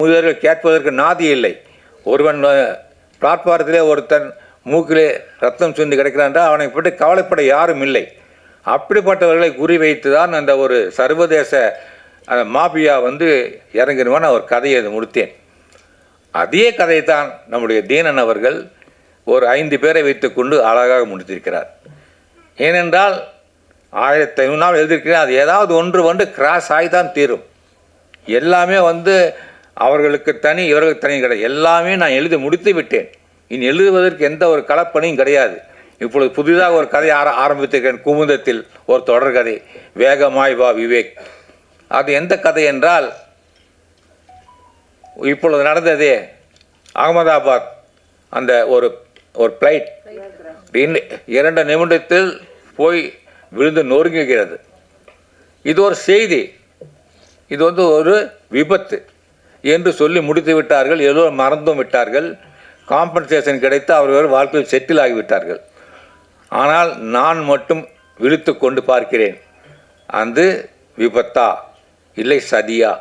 முதியவர்கள் கேட்பதற்கு நாதி இல்லை. ஒருவன் பிளாட்பாரத்திலே ஒருத்தன் மூக்கிலே ரத்தம் சிந்தி கிடக்கிறான் என்றால் அவனை பற்றி கவலைப்பட யாரும் இல்லை. அப்படிப்பட்டவர்களை குறிவைத்து தான் அந்த ஒரு சர்வதேச மாபியா இறங்கிடுவான் ஒரு கதையை முடித்தேன். அதே கதைத்தான் நம்முடைய தீனன் அவர்கள் ஒரு 5 பேரை வைத்துக்கொண்டு அழகாக முடித்திருக்கிறார். ஏனென்றால் 1500 நாள் எழுதியிருக்கிறேன். அது ஏதாவது ஒன்று கிராஸ் ஆகிதான் தீரும். எல்லாமே அவர்களுக்கு தனி இவர்களுக்கு தனி கிடையாது. எல்லாமே நான் எழுதி முடித்து விட்டேன். இனி எழுதுவதற்கு எந்த ஒரு களப்பணியும் கிடையாது. இப்பொழுது புதிதாக ஒரு கதை ஆரம்பித்திருக்கிறேன். குமுதத்தில் ஒரு தொடர்கதை, வேகமாய் வா விவேக். அது எந்த கதை என்றால், இப்பொழுது நடந்ததே அகமதாபாத் அந்த ஒரு ஃப்ளைட் 2 நிமிடத்தில் போய் விழுந்து நொறுங்குகிறது. இது ஒரு செய்தி, இது ஒரு விபத்து என்று சொல்லி முடித்து விட்டார்கள். ஏதோ மறந்தும் விட்டார்கள். காம்பன்சேஷன் கிடைத்து அவர்கள் வாழ்க்கையில் செட்டில் ஆகிவிட்டார்கள். ஆனால் நான் மட்டும் விழித்து கொண்டு பார்க்கிறேன். அந்த விபத்தா இல்லை சதியா